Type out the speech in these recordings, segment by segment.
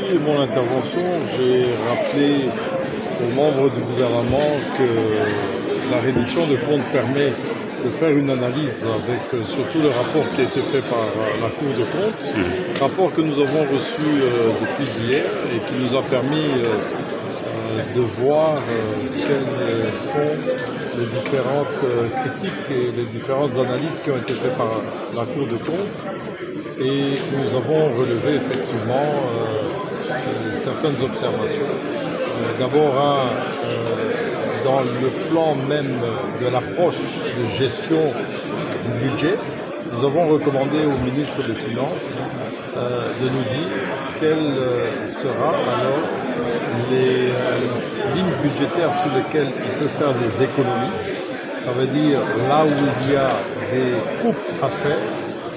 Et mon intervention, j'ai rappelé aux membres du gouvernement que la reddition de comptes permet de faire une analyse avec surtout le rapport qui a été fait par la Cour de compte, rapport que nous avons reçu depuis hier et qui nous a permis de voir quelles sont les différentes critiques et les différentes analyses qui ont été faites par la Cour de compte. Et nous avons relevé effectivement certaines observations. D'abord, dans le plan même de l'approche de gestion du budget, nous avons recommandé au ministre des Finances de nous dire quelles sera alors les lignes budgétaires sur lesquelles il peut faire des économies. Ça veut dire là où il y a des coupes à faire,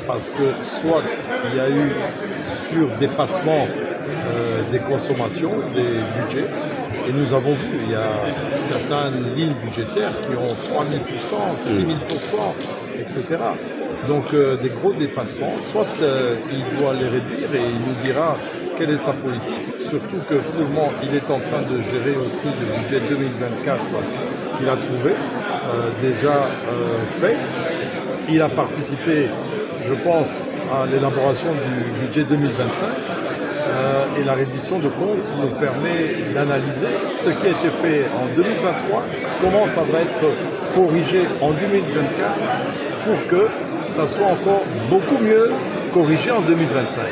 parce que soit il y a eu surdépassement des consommations, des budgets, et nous avons vu, il y a certaines lignes budgétaires qui ont 3000%, 6000%, etc. Donc des gros dépassements, soit il doit les réduire et il nous dira quelle est sa politique, surtout que pour le moment il est en train de gérer aussi le budget 2024 qu'il a trouvé, déjà fait. Il a participé, je pense, à l'élaboration du budget 2025 et la reddition de comptes nous permet d'analyser ce qui a été fait en 2023, comment ça va être corrigé en 2024 pour que ça soit encore beaucoup mieux corrigé en 2025.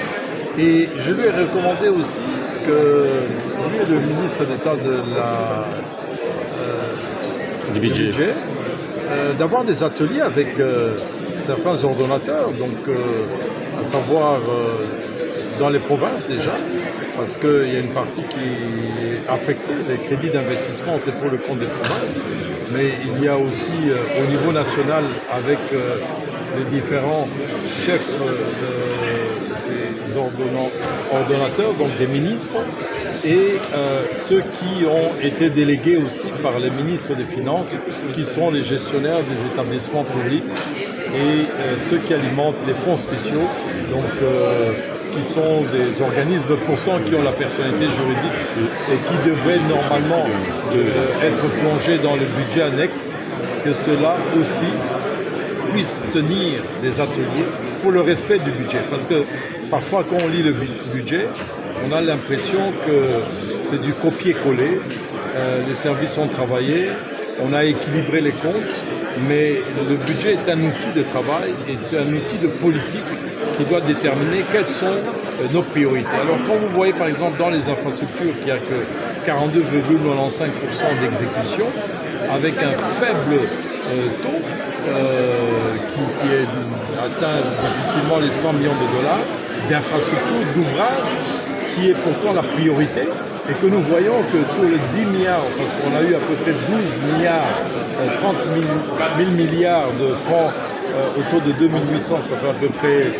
Et je lui ai recommandé aussi que lui et le ministre d'État du budget, d'avoir des ateliers avec certains ordonnateurs, donc à savoir dans les provinces déjà, parce qu'il y a une partie qui est affectée, les crédits d'investissement c'est pour le compte des provinces, mais il y a aussi au niveau national avec les différents chefs des ordonnateurs, donc des ministres, et ceux qui ont été délégués aussi par les ministres des Finances, qui sont les gestionnaires des établissements publics et ceux qui alimentent les fonds spéciaux, donc qui sont des organismes pourtant qui ont la personnalité juridique et qui devraient normalement être plongés dans le budget annexe, que cela aussi puisse tenir des ateliers pour le respect du budget. Parce que parfois quand on lit le budget, on a l'impression que c'est du copier-coller, les services ont travaillé, on a équilibré les comptes, mais le budget est un outil de travail, est un outil de politique qui doit déterminer quelles sont nos priorités. Alors quand vous voyez par exemple dans les infrastructures qu'il n'y a que 42,95% d'exécution, avec un faible taux qui atteint difficilement les 100 millions de dollars d'infrastructures, d'ouvrages, qui est pourtant la priorité, et que nous voyons que sur les 10 milliards, parce qu'on a eu à peu près 12 milliards, 30 000 milliards de francs autour de 2800, ça fait à peu près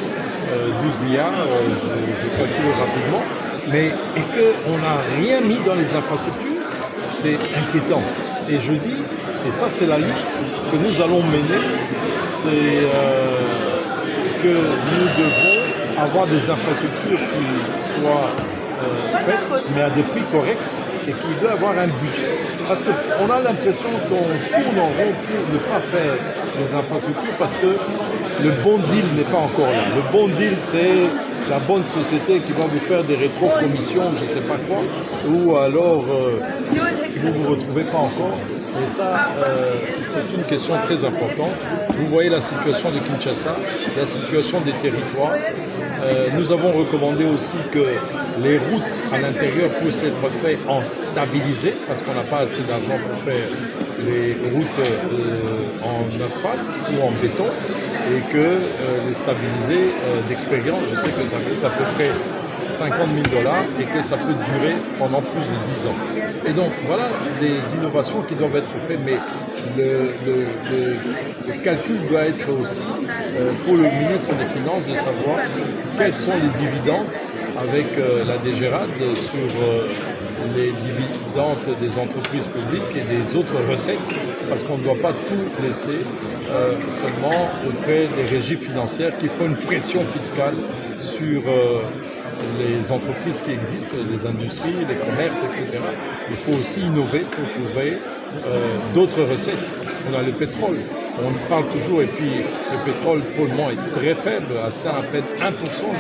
12 milliards, je calcule rapidement, mais et qu'on n'a rien mis dans les infrastructures, c'est inquiétant. Et je dis, et ça c'est la lutte que nous allons mener, c'est que nous devons avoir des infrastructures qui soient faites, mais à des prix corrects, et qui doit avoir un budget. Parce qu'on a l'impression qu'on tourne en rond pour ne pas faire des infrastructures, parce que le bon deal n'est pas encore là. Le bon deal, c'est la bonne société qui va vous faire des rétro-commissions, je ne sais pas quoi, ou alors vous ne vous retrouvez pas encore. Et ça, c'est une question très importante. Vous voyez la situation de Kinshasa, la situation des territoires. Nous avons recommandé aussi que les routes à l'intérieur puissent être faites en stabilisé, parce qu'on n'a pas assez d'argent pour faire les routes en asphalte ou en béton, et que les stabiliser d'expérience, je sais que ça coûte à peu près 50 000 $ et que ça peut durer pendant plus de 10 ans. Et donc voilà des innovations qui doivent être faites, mais le calcul doit être aussi pour le ministre des Finances de savoir quels sont les dividendes avec la DGRAD sur les dividendes des entreprises publiques et des autres recettes, parce qu'on ne doit pas tout laisser seulement auprès des régies financières qui font une pression fiscale les entreprises qui existent, les industries, les commerces, etc. Il faut aussi innover pour trouver d'autres recettes. On a le pétrole, on parle toujours, et puis le pétrole pour le moment est très faible, atteint à peine 1%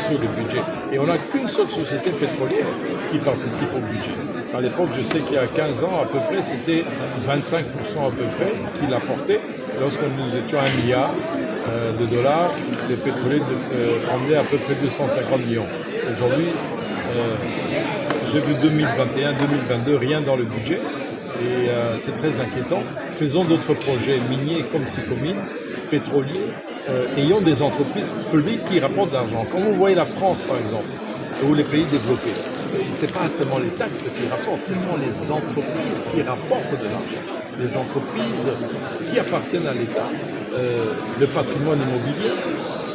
sur le budget. Et on n'a qu'une seule société pétrolière qui participe au budget. À l'époque, je sais qu'il y a 15 ans à peu près, c'était 25% à peu près qu'il apportait. Lorsque nous étions à 1 milliard de dollars, les pétroliers emmenaient à peu près 250 millions. Aujourd'hui, j'ai vu 2021-2022, rien dans le budget. Et c'est très inquiétant. Faisons d'autres projets miniers comme Sicomine, pétroliers, ayant des entreprises publiques qui rapportent de l'argent. Quand vous voyez la France, par exemple, ou les pays développés, ce n'est pas seulement les taxes qui rapportent, ce sont les entreprises qui rapportent de l'argent. Les entreprises qui appartiennent à l'État. Le patrimoine immobilier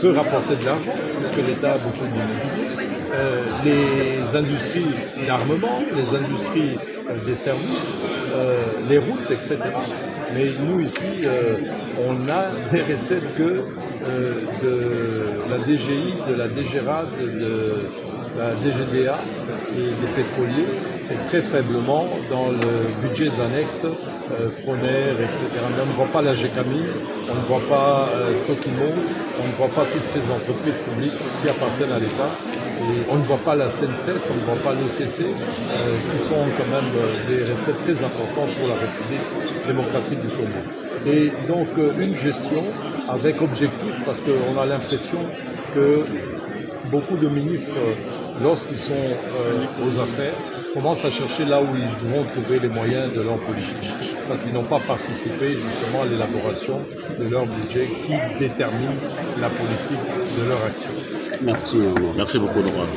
peut rapporter de l'argent, puisque l'État a beaucoup d'immobilier. Les industries d'armement, les industries des services, les routes, etc. Mais nous ici, on a des recettes que de la DGI, de la DGRAD, de la DGDA et des pétroliers, et très faiblement dans le budget annexes, Foner, etc. Mais on ne voit pas la GECAMI, on ne voit pas Sokimo, on ne voit pas toutes ces entreprises publiques qui appartiennent à l'État. Et on ne voit pas la CNCS, on ne voit pas l'OCC, qui sont quand même des recettes très importantes pour la République démocratique du Congo. Et donc une gestion avec objectif, parce qu'on a l'impression que beaucoup de ministres, lorsqu'ils sont aux affaires, commencent à chercher là où ils devront trouver les moyens de leur politique, parce qu'ils n'ont pas participé justement à l'élaboration de leur budget qui détermine la politique de leur action. Merci. Merci beaucoup, Laurent.